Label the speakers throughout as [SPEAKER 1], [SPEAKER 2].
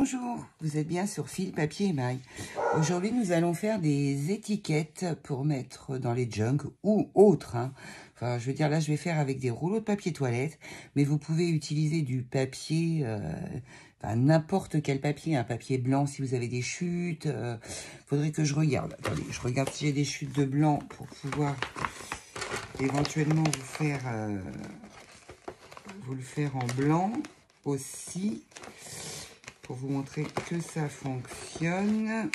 [SPEAKER 1] Bonjour, vous êtes bien sur Fil, Papier, Émail. Aujourd'hui, nous allons faire des étiquettes pour mettre dans les junks ou autres. Enfin, je veux dire, là, je vais faire avec des rouleaux de papier toilette, mais vous pouvez utiliser du papier, enfin, n'importe quel papier, un papier blanc si vous avez des chutes. Faudrait que je regarde. Attendez, je regarde si j'ai des chutes de blanc pour pouvoir éventuellement vous le faire en blanc aussi, pour vous montrer que ça fonctionne.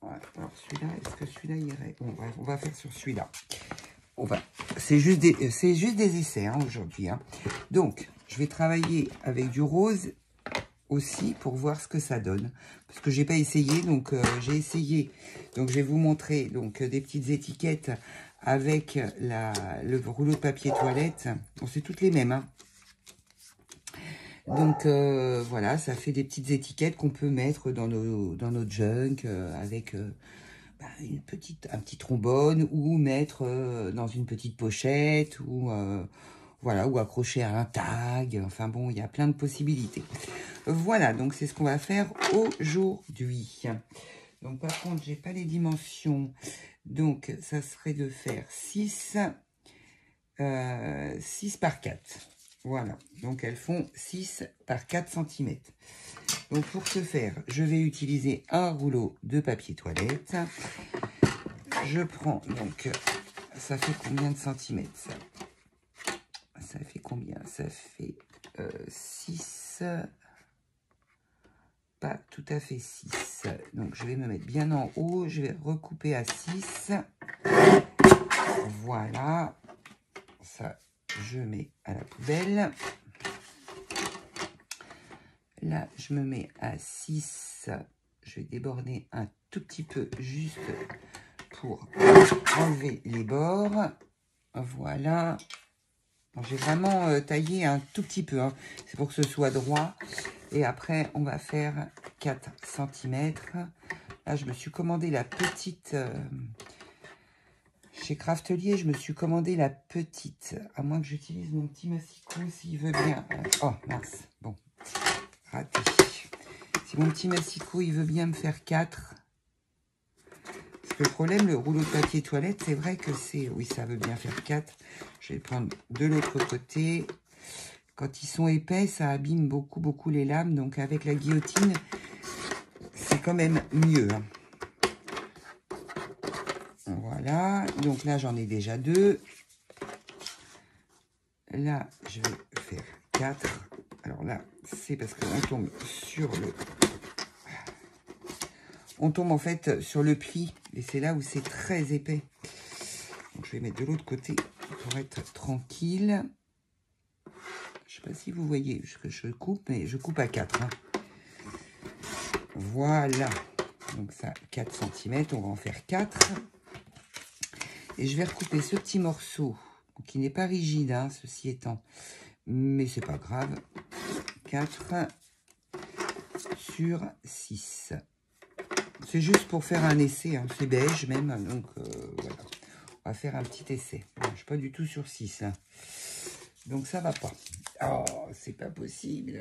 [SPEAKER 1] Voilà. Alors celui-là, est-ce que celui-là irait? Bon, bref, on va faire sur celui-là. C'est juste des essais aujourd'hui. Donc, je vais travailler avec du rose aussi pour voir ce que ça donne. Parce que j'ai pas essayé, donc j'ai essayé. Donc, je vais vous montrer donc des petites étiquettes avec le rouleau de papier toilette. Bon, c'est toutes les mêmes. Donc voilà, ça fait des petites étiquettes qu'on peut mettre dans nos junks avec un petit trombone, ou mettre dans une petite pochette, ou voilà, ou accrocher à un tag. Enfin bon, il y a plein de possibilités. Voilà, donc c'est ce qu'on va faire aujourd'hui. Donc par contre, j'ai pas les dimensions. Donc ça serait de faire 6 par 4. Voilà, donc elles font 6 par 4 cm. Donc pour ce faire, je vais utiliser un rouleau de papier toilette. Je prends, donc, ça fait combien de centimètres ça? Ça fait combien? Ça fait 6, pas tout à fait 6. Donc je vais me mettre bien en haut, je vais recouper à 6. Voilà, ça je mets à la poubelle. Là, je me mets à 6. Je vais déborder un tout petit peu juste pour enlever les bords. Voilà. J'ai vraiment taillé un tout petit peu. C'est pour que ce soit droit. Et après, on va faire 4 cm. Là, je me suis commandé la petite... chez Craftelier, je me suis commandé la petite. À moins que j'utilise mon petit massicot, s'il veut bien. Oh, mince. Bon. Raté. Si mon petit massicot, il veut bien me faire 4. Parce que le problème, le rouleau de papier toilette, c'est vrai que c'est... Oui, ça veut bien faire 4. Je vais prendre de l'autre côté. Quand ils sont épais, ça abîme beaucoup les lames. Donc, avec la guillotine, c'est quand même mieux. Voilà. Donc là, j'en ai déjà 2. Là, je vais faire 4. Alors là, c'est parce qu'on tombe sur le... On tombe en fait sur le pli. Et c'est là où c'est très épais. Donc, je vais mettre de l'autre côté pour être tranquille. Je ne sais pas si vous voyez ce que je coupe, mais je coupe à 4. Voilà. Donc ça, 4 cm. On va en faire 4. Et je vais recouper ce petit morceau, qui n'est pas rigide, ceci étant. Mais c'est pas grave. 4 sur 6. C'est juste pour faire un essai. C'est beige même. Donc voilà. On va faire un petit essai. Je ne suis pas du tout sur 6. Donc ça va pas. Oh, c'est pas possible.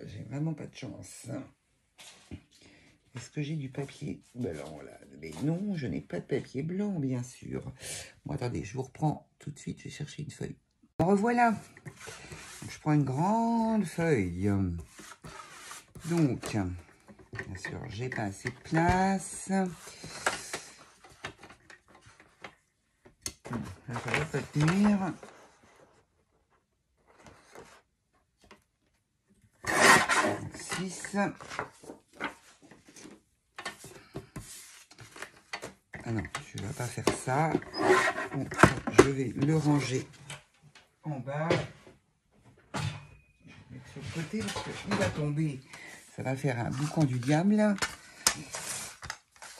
[SPEAKER 1] J'ai vraiment pas de chance. Est-ce que j'ai du papier blanc là? Mais non, je n'ai pas de papier blanc, bien sûr. Bon, attendez, je vous reprends tout de suite. Je vais chercher une feuille. En revoilà. Donc, je prends une grande feuille. Donc, bien sûr, j'ai pas assez de place. Là, ça va pas tenir. 6. Ah non, je ne vais pas faire ça. Bon, je vais le ranger en bas. Je vais le mettre sur le côté parce qu'il va tomber. Ça va faire un boucan du diable.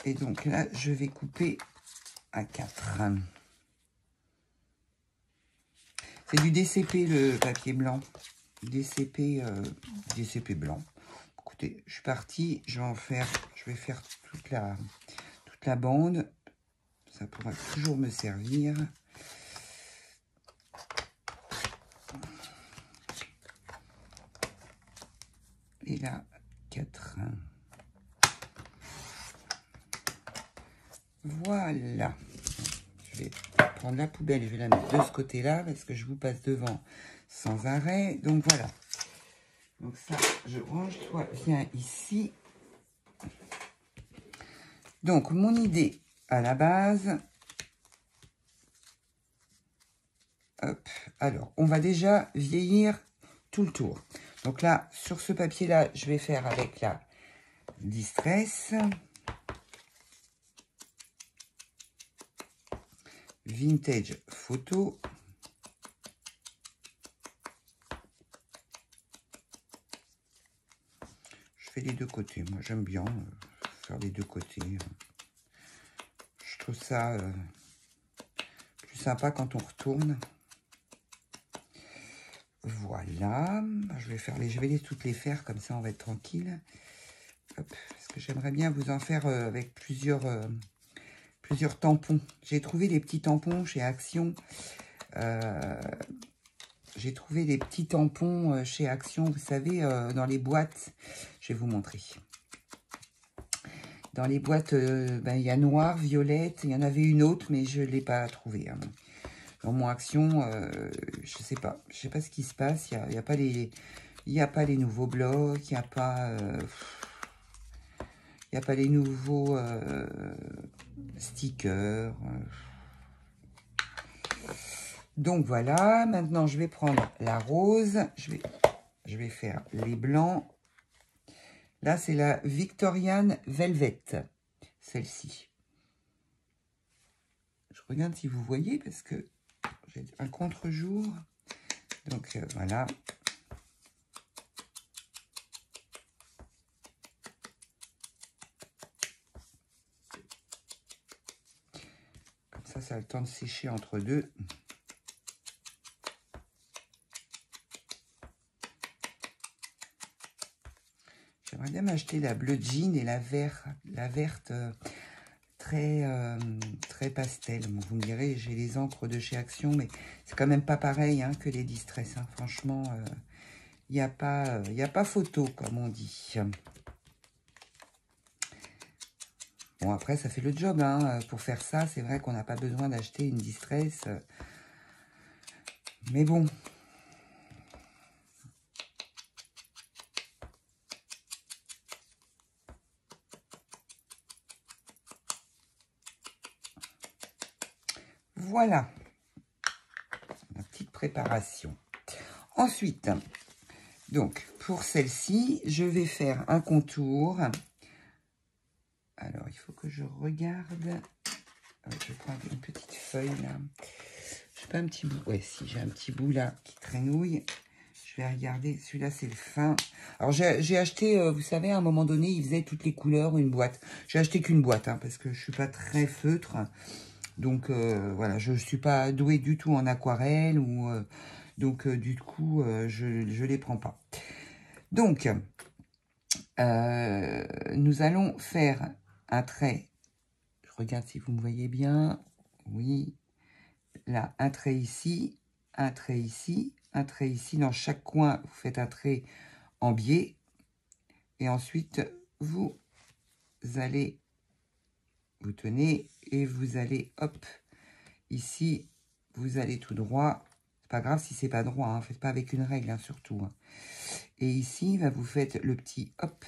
[SPEAKER 1] Et donc là, je vais couper à 4. C'est du DCP, le papier blanc. DCP blanc. Écoutez, je suis partie. Je vais faire toute la bande. Ça pourra toujours me servir. et la 4. Voilà. Je vais prendre la poubelle, je vais la mettre de ce côté-là parce que je vous passe devant sans arrêt. Donc voilà. Donc ça, je range. Toi, viens ici. Donc, mon idée à la base. Hop. Alors, on va déjà vieillir tout le tour. Donc là, sur ce papier-là, je vais faire avec la Distress. Vintage photo. Je fais les deux côtés. Moi, j'aime bien faire les deux côtés. Je trouve ça plus sympa quand on retourne. Voilà. Je vais toutes les faire, comme ça on va être tranquille. Hop, parce que j'aimerais bien vous en faire avec plusieurs tampons. J'ai trouvé des petits tampons chez Action. J'ai trouvé des petits tampons chez Action, vous savez, dans les boîtes. Je vais vous montrer. Dans les boîtes, il y a noir, violette. Il y en avait une autre, mais je ne l'ai pas trouvée. Hein. Dans mon Action, je sais pas ce qui se passe. Il y a pas les nouveaux blocs. Il n'y a pas les nouveaux stickers. Donc voilà, maintenant je vais prendre la rose, je vais faire les blancs. Là, c'est la Victorian Velvet, celle-ci. Je regarde si vous voyez, parce que j'ai un contre-jour. Donc voilà. Comme ça a le temps de sécher entre deux. J'aimerais bien m'acheter la bleu jean et la verte très pastel. Bon, vous me direz, j'ai les encres de chez Action, mais c'est quand même pas pareil hein, que les Distress. Hein. Franchement, il n'y a pas photo, comme on dit. Bon, après, ça fait le job. Hein. Pour faire ça, c'est vrai qu'on n'a pas besoin d'acheter une Distress. Mais bon. Voilà, ma petite préparation. Ensuite, donc, pour celle-ci, je vais faire un contour. Alors, il faut que je regarde. Je prends une petite feuille, là. Je sais pas, un petit bout. Ouais, si, j'ai un petit bout, là, qui traînouille. Je vais regarder. Celui-là, c'est le fin. Alors, j'ai acheté, vous savez, à un moment donné, ils faisaient toutes les couleurs, une boîte. J'ai acheté qu'une boîte, hein, parce que je suis pas très feutre. Donc, voilà, je ne suis pas douée du tout en aquarelle. Donc, du coup, je ne les prends pas. Donc, nous allons faire un trait. Je regarde si vous me voyez bien. Oui. Là, un trait ici, un trait ici, un trait ici. Dans chaque coin, vous faites un trait en biais. Et ensuite, vous allez, vous tenez et vous allez, hop, ici, vous allez tout droit. C'est pas grave si c'est pas droit, hein. Faites pas avec une règle, hein, surtout. Hein. Et ici, vous faites le petit hop.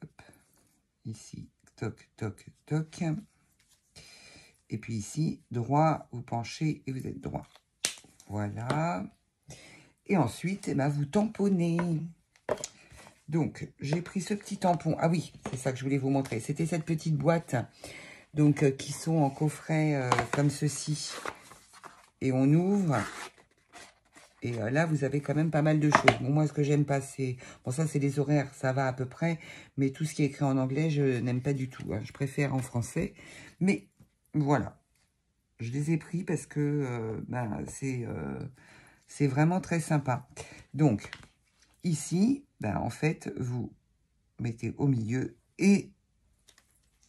[SPEAKER 1] Hop. Ici, toc, toc, toc. Et puis ici, droit, vous penchez et vous êtes droit. Voilà. Et ensuite, eh ben, vous tamponnez. Donc, j'ai pris ce petit tampon. Ah oui, c'est ça que je voulais vous montrer. C'était cette petite boîte, donc qui sont en coffret comme ceci. Et on ouvre. Et là, vous avez quand même pas mal de choses. Bon, moi, ce que j'aime pas, c'est... Bon, ça, c'est les horaires, ça va à peu près. Mais tout ce qui est écrit en anglais, je n'aime pas du tout. Hein. Je préfère en français. Mais voilà. Je les ai pris parce que c'est vraiment très sympa. Donc, ici, en fait, vous mettez au milieu et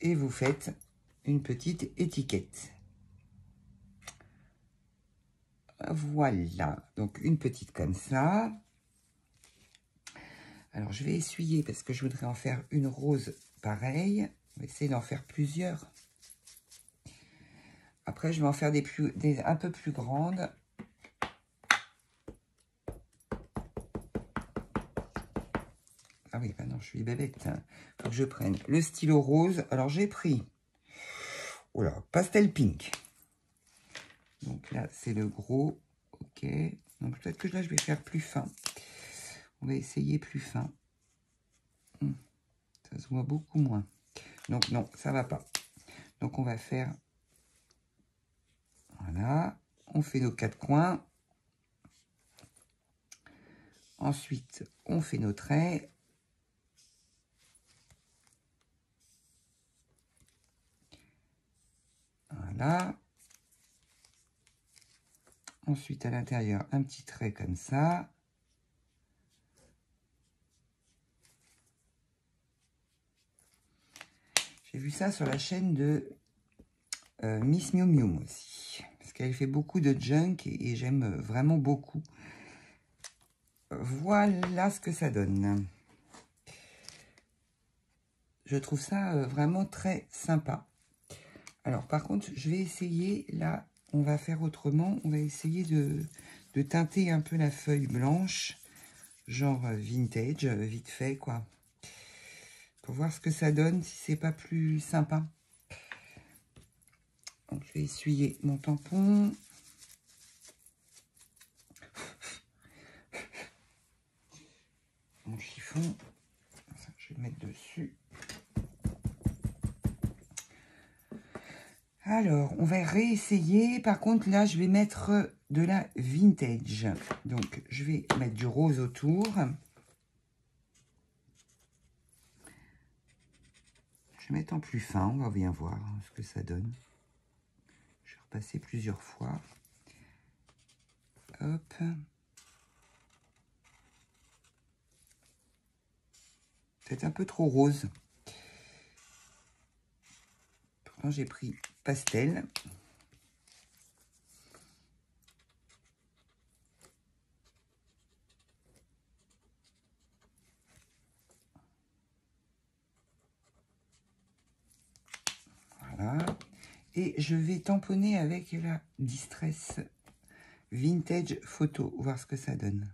[SPEAKER 1] vous faites une petite étiquette. Voilà. Donc, une petite comme ça. Alors, je vais essuyer parce que je voudrais en faire une rose pareille. On va essayer d'en faire plusieurs. Après, je vais en faire des un peu plus grandes. Ah oui, bah non, je suis bébête. Il faut que je prenne le stylo rose. Alors, j'ai pris... Oh là, pastel pink. Donc là, c'est le gros. Ok. Donc peut-être que là, je vais faire plus fin. On va essayer plus fin. Ça se voit beaucoup moins. Donc non, ça va pas. Donc on va faire... Voilà. On fait nos 4 coins. Ensuite, on fait nos traits. Voilà. Ensuite, à l'intérieur, un petit trait comme ça. J'ai vu ça sur la chaîne de Miss Miu Miu aussi. Parce qu'elle fait beaucoup de junk et j'aime vraiment beaucoup. Voilà ce que ça donne. Je trouve ça vraiment très sympa. Alors, par contre, je vais essayer, là, on va faire autrement. On va essayer de teinter un peu la feuille blanche, genre vintage, vite fait, quoi. Pour voir ce que ça donne, si c'est pas plus sympa. Donc, je vais essuyer mon tampon. Mon chiffon. Ça, je vais le mettre dessus. Alors, on va réessayer. Par contre, là, je vais mettre de la vintage. Donc, je vais mettre du rose autour. Je vais mettre en plus fin. On va bien voir ce que ça donne. Je vais repasser plusieurs fois. Hop. Peut-être un peu trop rose. Pourtant, j'ai pris pastel. Voilà. Et je vais tamponner avec la Distress Vintage Photo. Voir ce que ça donne.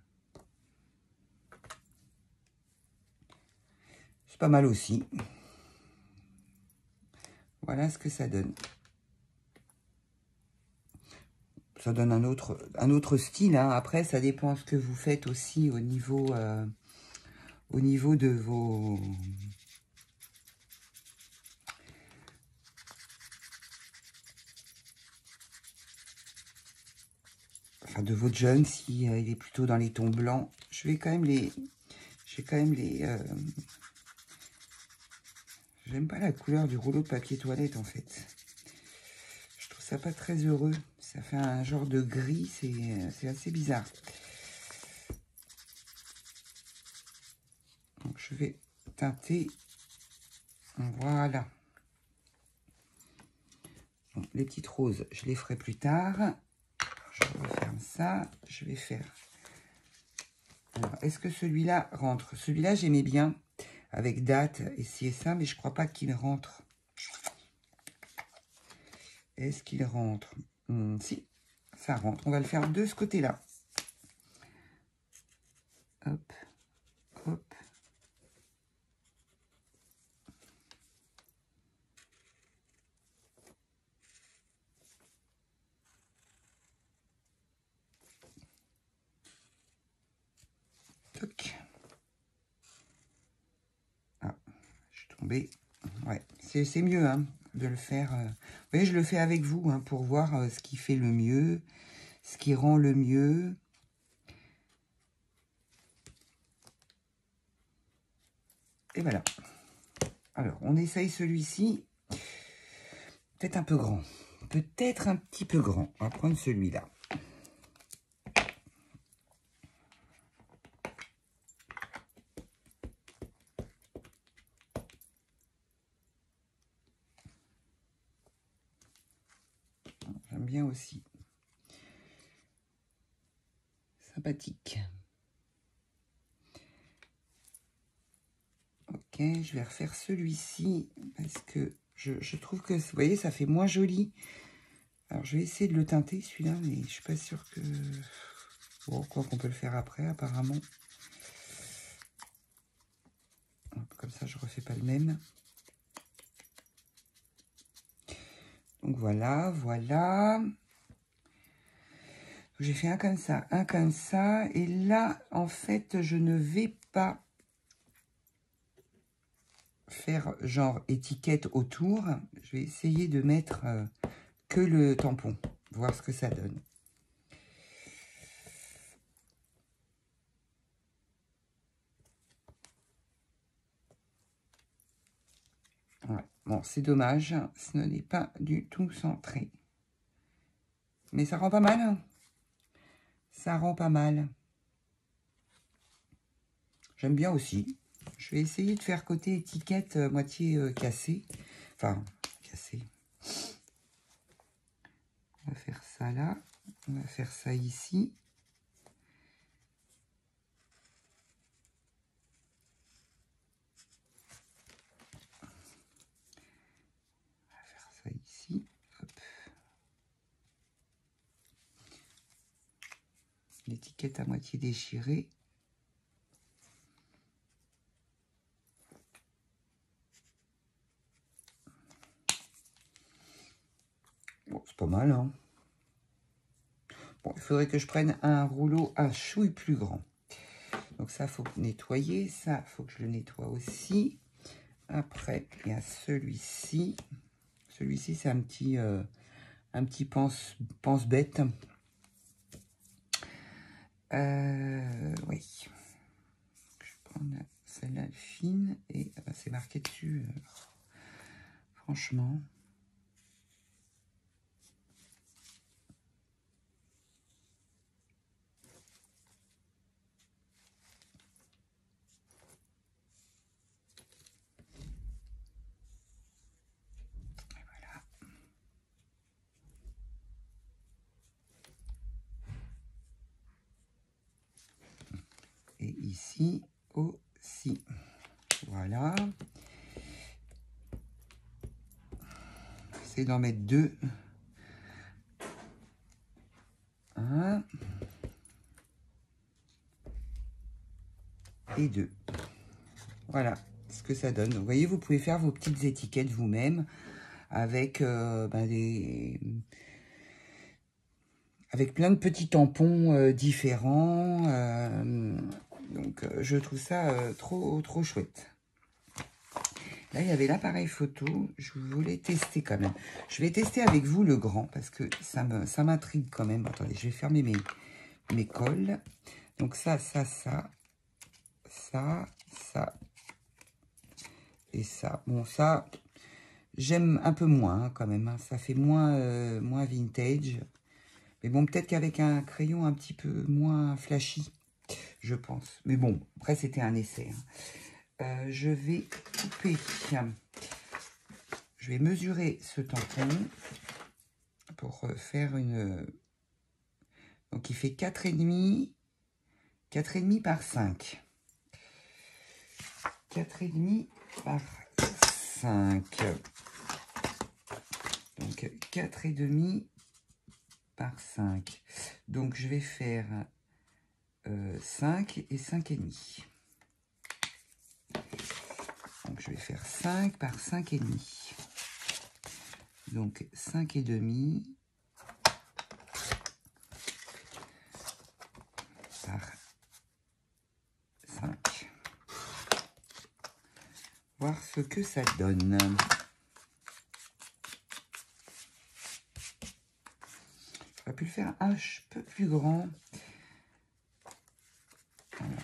[SPEAKER 1] C'est pas mal aussi. Voilà ce que ça donne. Ça donne un autre style. Hein. Après, ça dépend ce que vous faites aussi au niveau de vos... Enfin, de votre jeune, si il est plutôt dans les tons blancs. Je vais quand même les... J'aime pas la couleur du rouleau de papier toilette, en fait. Je trouve ça pas très heureux. Ça fait un genre de gris, c'est assez bizarre. Donc, je vais teinter. Voilà. Donc, les petites roses, je les ferai plus tard. Je referme ça. Je vais faire... Alors, est-ce que celui-là rentre? Celui-là, j'aimais bien, avec date, et ci et ça, mais je crois pas qu'il rentre. Est-ce qu'il rentre? Si, ça rentre. On va le faire de ce côté-là. Hop, hop. Toc. Ah, je suis tombée. Ouais, c'est mieux hein, de le faire. Vous voyez, je le fais avec vous hein, pour voir ce qui fait le mieux, ce qui rend le mieux. Et voilà. Alors, on essaye celui-ci. Peut-être un peu grand. Peut-être un petit peu grand. On va prendre celui-là. J'aime bien aussi. Sympathique. Ok, je vais refaire celui-ci parce que je trouve que, vous voyez, ça fait moins joli. Alors, je vais essayer de le teinter, celui-là, mais je suis pas sûre que... Bon, quoi qu'on peut le faire après, apparemment. Comme ça, je refais pas le même. Donc, voilà, voilà. J'ai fait un comme ça, un comme ça. Et là, en fait, je ne vais pas faire genre étiquette autour. Je vais essayer de mettre que le tampon, voir ce que ça donne. Ouais. Bon, c'est dommage, ce n'est pas du tout centré. Mais ça rend pas mal. Hein. Ça rend pas mal. J'aime bien aussi. Je vais essayer de faire côté étiquette moitié cassée. Enfin, cassée. On va faire ça là. On va faire ça ici. On va faire ça ici. Hop. L'étiquette à moitié déchirée. Bon, c'est pas mal, hein. Bon, il faudrait que je prenne un rouleau à chouille plus grand. Donc ça, il faut nettoyer. Ça, il faut que je le nettoie aussi. Après, il y a celui-ci. Celui-ci, c'est un petit pense-bête. Oui. Je vais prendre celle-là fine et c'est marqué dessus. Franchement. Et voilà. Et ici aussi. Voilà. J'essaie d'en mettre deux. Un. Et deux. Voilà ce que ça donne. Vous voyez, vous pouvez faire vos petites étiquettes vous-même avec avec plein de petits tampons différents. Donc, je trouve ça trop chouette. Là, il y avait l'appareil photo. Je voulais tester quand même. Je vais tester avec vous le grand parce que ça m'intrigue quand même. Attendez, je vais fermer mes cols. Donc, ça et ça. Bon, ça, j'aime un peu moins quand même. Hein. Ça fait moins vintage. Mais bon, peut-être qu'avec un crayon un petit peu moins flashy, je pense. Mais bon, après, c'était un essai. Hein. Je vais couper. Je vais mesurer ce tampon pour faire une... Donc, il fait 4,5 par 5. 4,5 par 5. Donc, 4,5 par 5. Donc, je vais faire 5 et 5,5. Donc, je vais faire 5 par 5,5. Donc, 5,5 par 5. Voir ce que ça donne. J'aurais pu le faire un peu plus grand. Alors,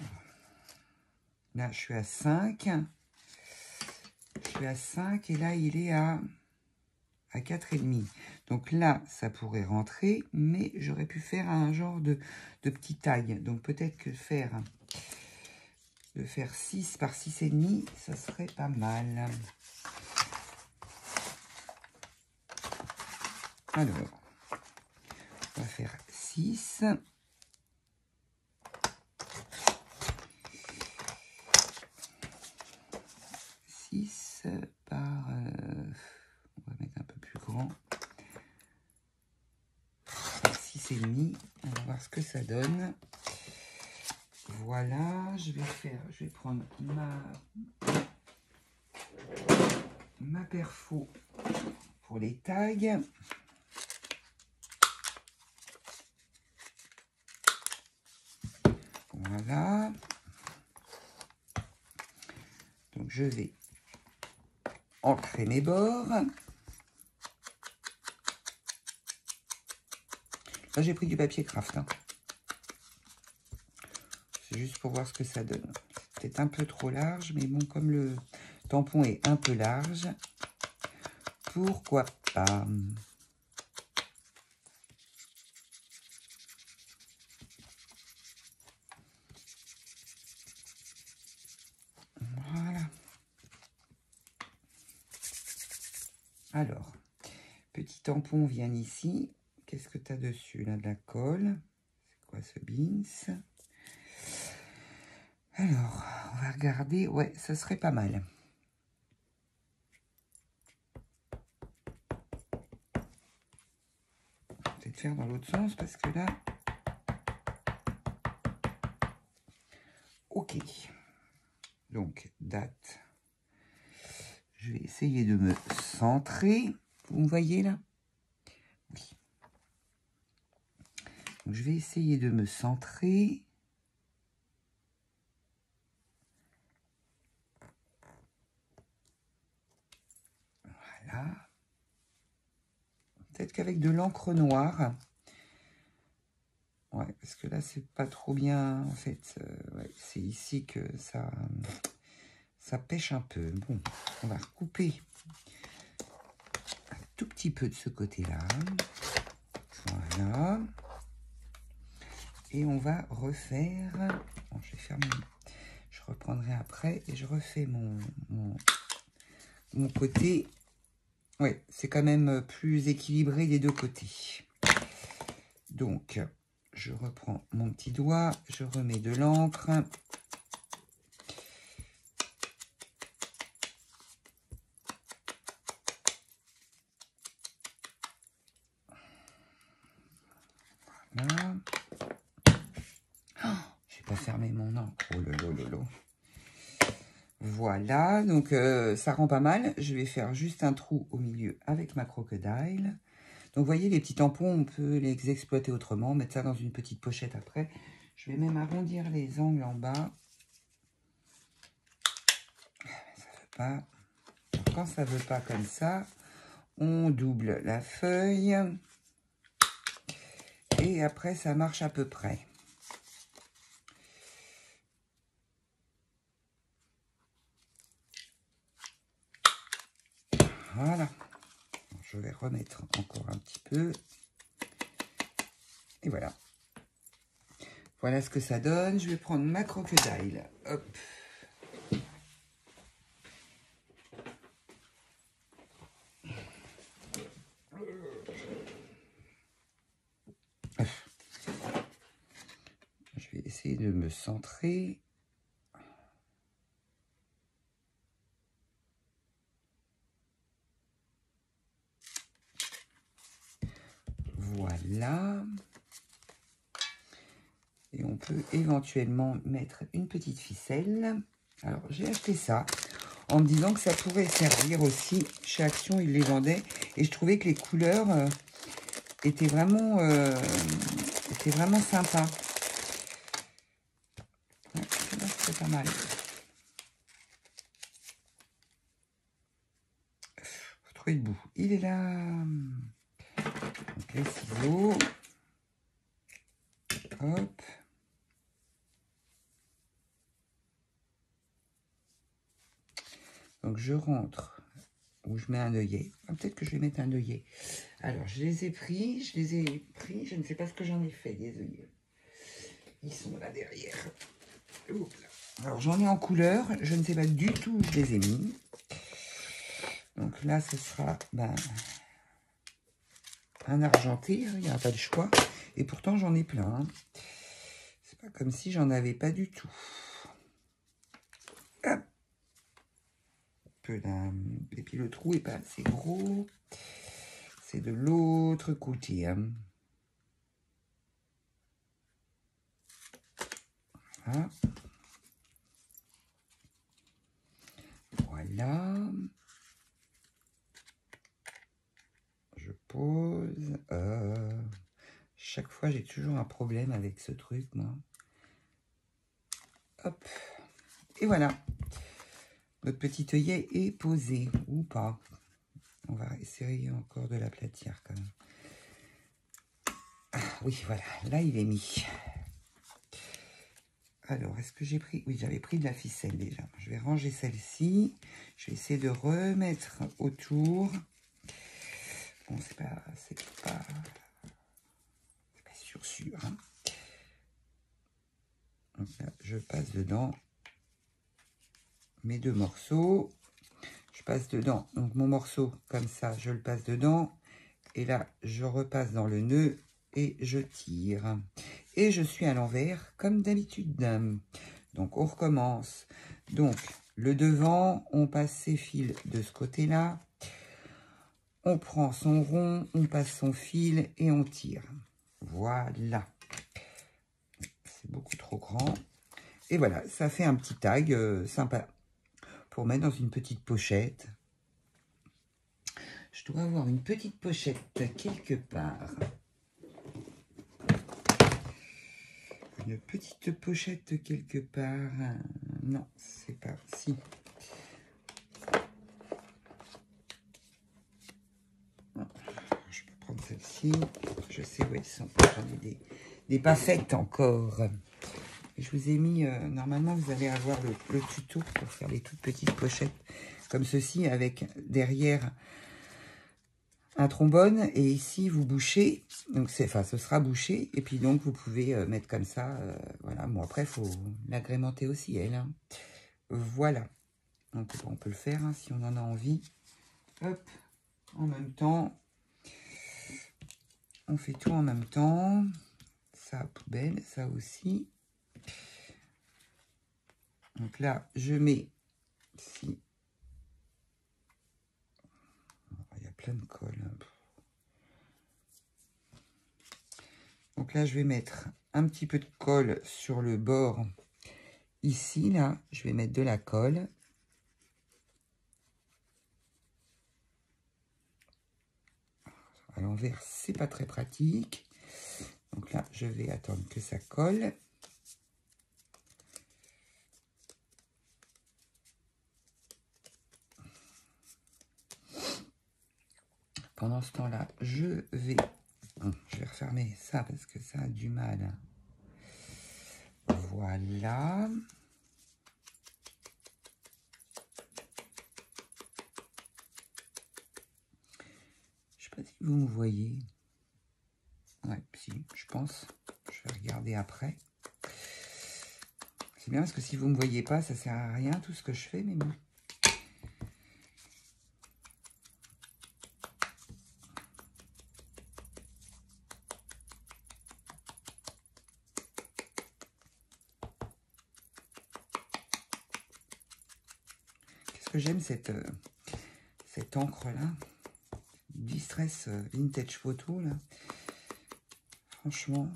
[SPEAKER 1] là, je suis à 5. Je suis à 5 et là, il est à 4,5. Donc là, ça pourrait rentrer, mais j'aurais pu faire un genre de petit taille. Donc peut-être que de faire 6 par 6,5, ça serait pas mal. Alors, on va faire 6. 10,5. On va voir ce que ça donne. Voilà, je vais prendre ma perfo pour les tags. Voilà. Donc je vais ancrer mes bords. Là j'ai pris du papier craft. Hein. C'est juste pour voir ce que ça donne. C'est peut-être un peu trop large, mais bon, comme le tampon est un peu large, pourquoi pas. Voilà. Alors, petit tampon vient ici. Qu'est-ce que tu as dessus, là, de la colle? C'est quoi ce beans? Alors, on va regarder. Ouais, ça serait pas mal. Peut-être faire dans l'autre sens, parce que là... Ok. Donc, date. Je vais essayer de me centrer. Vous me voyez, là? Oui. Donc, je vais essayer de me centrer. Voilà. Peut-être qu'avec de l'encre noire. Ouais, parce que là, c'est pas trop bien. En fait, ouais, c'est ici que ça pêche un peu. Bon, on va recouper un tout petit peu de ce côté-là. Voilà. Et on va refaire... Bon, je vais faire je reprendrai après et je refais mon côté. Ouais, c'est quand même plus équilibré des deux côtés. Donc, je reprends mon petit doigt, je remets de l'encre. Voilà. Oh, j'ai pas fermé mon encre. Oh lolo. Voilà, donc ça rend pas mal. Je vais faire juste un trou au milieu avec ma crocodile. Donc, vous voyez, les petits tampons, on peut les exploiter autrement. Mettre ça dans une petite pochette après. Je vais même arrondir les angles en bas. Ça veut pas. Donc, quand ça veut pas comme ça, on double la feuille. Et après, ça marche à peu près. Voilà. Je vais remettre encore un petit peu. Et voilà. Voilà ce que ça donne. Je vais prendre ma crocodile. Hop. Je vais essayer de me centrer. Voilà. Et on peut éventuellement mettre une petite ficelle. Alors, j'ai acheté ça en me disant que ça pourrait servir aussi. Chez Action, ils les vendaient. Et je trouvais que les couleurs étaient vraiment sympas. Ouais, c'est pas mal. Faut trouver le bout. Il est là. Donc, les ciseaux. Hop. Donc, je rentre où je mets un œillet. Ah, peut-être que je vais mettre un œillet. Alors, je les ai pris. Je ne sais pas ce que j'en ai fait, des œillets. Ils sont là derrière. Oups. Alors, j'en ai en couleur. Je ne sais pas du tout où je les ai mis. Donc là, ce sera un argenté. Il n'y a pas de choix. Et pourtant, j'en ai plein. Hein. C'est pas comme si j'en avais pas du tout. Hop. Et puis le trou est pas assez gros. C'est de l'autre côté. Hein. Voilà. Voilà. Je pose. Chaque fois, j'ai toujours un problème avec ce truc, moi. Hop. Et voilà. Notre petit œillet est posé. Ou pas. On va essayer encore de l'aplatir quand même. Ah oui, voilà. Là, il est mis. Alors, est-ce que j'ai pris... Oui, j'avais pris de la ficelle déjà. Je vais ranger celle-ci. Je vais essayer de remettre autour. Bon, c'est pas sûr. Hein. Donc là, je passe dedans mes 2 morceaux. Je passe dedans. Donc, mon morceau, comme ça, je le passe dedans. Et là, je repasse dans le nœud et je tire. Et je suis à l'envers, comme d'habitude. Donc, on recommence. Donc, le devant, on passe ses fils de ce côté-là. On prend son rond, on passe son fil et on tire. Voilà. C'est beaucoup trop grand. Et voilà, ça fait un petit tag sympa pour mettre dans une petite pochette. Je dois avoir une petite pochette quelque part. Une petite pochette quelque part. Non, c'est pas... Si. Je peux prendre celle-ci. Je sais où elles sont. J'en ai des pas faites encore. Je vous ai mis... normalement, vous allez avoir le tuto pour faire les toutes petites pochettes comme ceci, avec derrière un trombone. Et ici, vous bouchez. Donc, ce sera bouché. Et puis, donc, vous pouvez mettre comme ça. Voilà. Bon, après, il faut l'agrémenter aussi, elle. Hein. Voilà. Donc, on peut le faire hein, si on en a envie. Hop. En même temps. On fait tout en même temps. Ça, poubelle. Ça aussi. Donc là, je mets ici. Il y a plein de colle. Donc là, je vais mettre un petit peu de colle sur le bord. Ici, là, je vais mettre de la colle. À l'envers, c'est pas très pratique. Donc là, je vais attendre que ça colle. Pendant ce temps-là, je vais refermer ça parce que ça a du mal. Voilà. Je sais pas si vous me voyez. Ouais, si, je pense. Je vais regarder après. C'est bien parce que si vous ne me voyez pas, ça sert à rien tout ce que je fais, mais bon. Qu'est-ce que j'aime cette encre-là. Distress Vintage Photo, là. Franchement.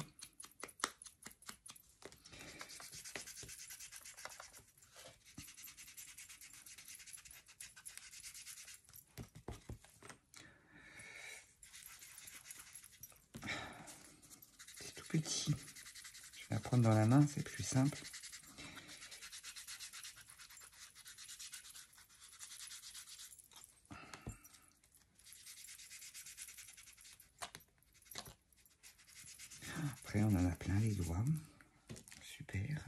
[SPEAKER 1] C'est tout petit. Je vais la prendre dans la main, c'est plus simple. Après, on en a plein les doigts. Super.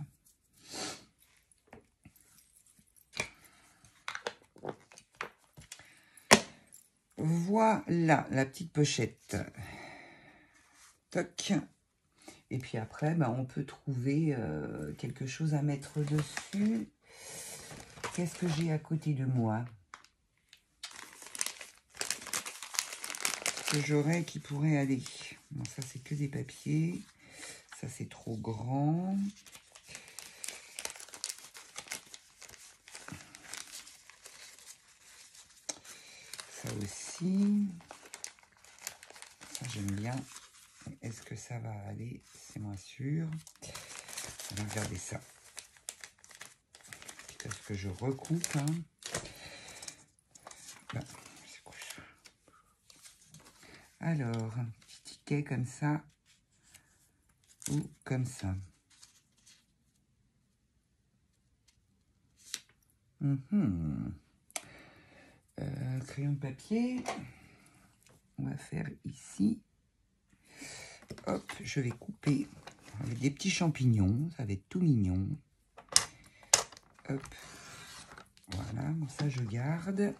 [SPEAKER 1] Voilà la petite pochette. Toc. Et puis après, on peut trouver quelque chose à mettre dessus. Qu'est-ce que j'ai à côté de moi? Que j'aurais qui pourrait aller. Non, ça c'est que des papiers. Ça c'est trop grand. Ça aussi. Ça j'aime bien. Est-ce que ça va aller? C'est moins sûr. On va regarder ça. jusqu'à ce que je recoupe. Hein. Ben, c'est quoi ça? Alors, un petit ticket comme ça ou comme ça. Crayon de papier. On va faire ici. Hop, je vais couper avec des petits champignons. Ça va être tout mignon. Hop. Voilà, bon, ça je garde.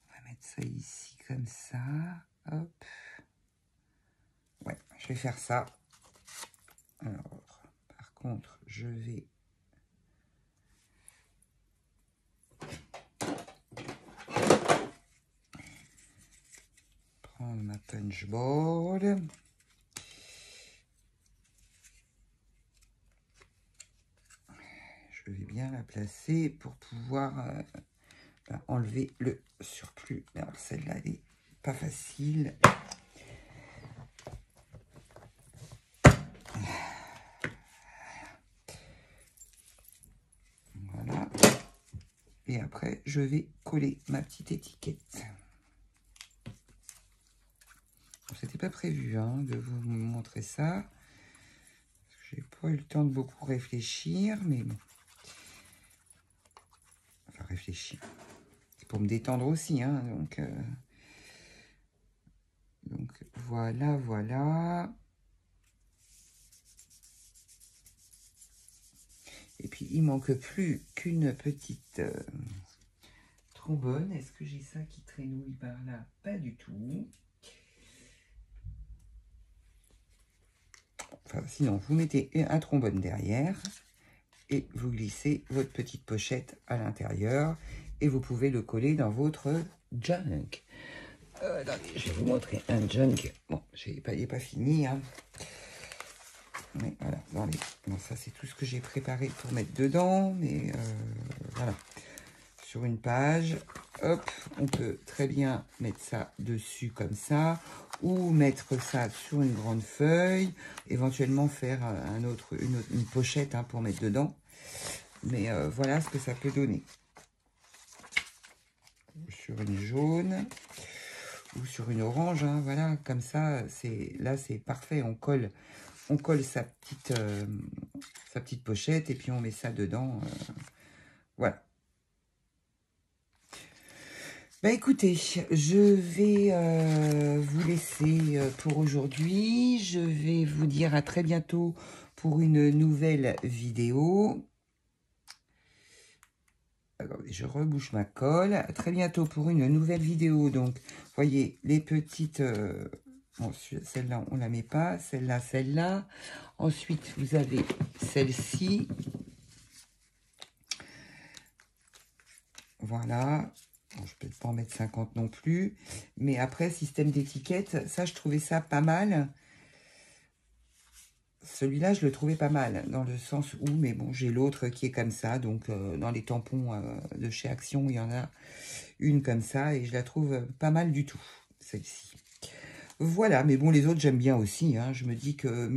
[SPEAKER 1] On va mettre ça ici comme ça. Hop. Ouais, je vais faire ça. Alors, par contre, je vais prendre ma punch board. Je vais bien la placer pour pouvoir enlever le surplus. Alors celle-là, elle n'est pas facile. Voilà. Et après, je vais coller ma petite étiquette. C'était pas prévu hein, de vous montrer ça. J'ai pas eu le temps de beaucoup réfléchir, mais bon. Enfin, réfléchir. C'est pour me détendre aussi, hein, donc voilà, voilà. Et puis, il manque plus qu'une petite trombone. Est-ce que j'ai ça qui traînouille par là? Pas du tout. Enfin, sinon, vous mettez un trombone derrière et vous glissez votre petite pochette à l'intérieur et vous pouvez le coller dans votre junk. Attendez, je vais vous montrer un junk. Bon, il n'est pas fini, hein. Mais voilà, bon, ça c'est tout ce que j'ai préparé pour mettre dedans, mais voilà. Sur une page, hop, on peut très bien mettre ça dessus comme ça, ou mettre ça sur une grande feuille, éventuellement faire une pochette hein, pour mettre dedans. Mais voilà ce que ça peut donner. Sur une jaune ou sur une orange, hein, voilà, comme ça, là c'est parfait, on colle sa petite pochette et puis on met ça dedans, voilà. Bah écoutez, je vais vous laisser pour aujourd'hui. Je vais vous dire à très bientôt pour une nouvelle vidéo. Alors, je rebouche ma colle. À très bientôt pour une nouvelle vidéo. Donc, voyez, les petites... bon, celle-là, on ne la met pas. Celle-là, celle-là. Ensuite, vous avez celle-ci. Voilà. Bon, je ne peux pas en mettre 50 non plus. Mais après, système d'étiquette, ça, je trouvais ça pas mal. Celui-là, je le trouvais pas mal, dans le sens où, mais bon, j'ai l'autre qui est comme ça. Donc, dans les tampons de chez Action, il y en a une comme ça. Et je la trouve pas mal du tout, celle-ci. Voilà, mais bon, les autres, j'aime bien aussi. Hein. Je me dis que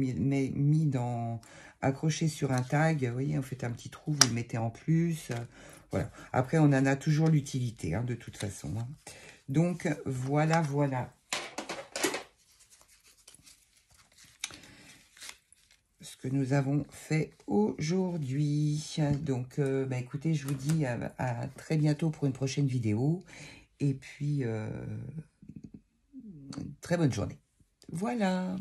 [SPEAKER 1] accroché sur un tag, vous voyez, on fait un petit trou, vous le mettez en plus. Voilà. Après, on en a toujours l'utilité, hein, de toute façon. Hein. Donc, voilà, voilà. Ce que nous avons fait aujourd'hui. Donc, bah, écoutez, je vous dis à très bientôt pour une prochaine vidéo. Et puis, très bonne journée. Voilà.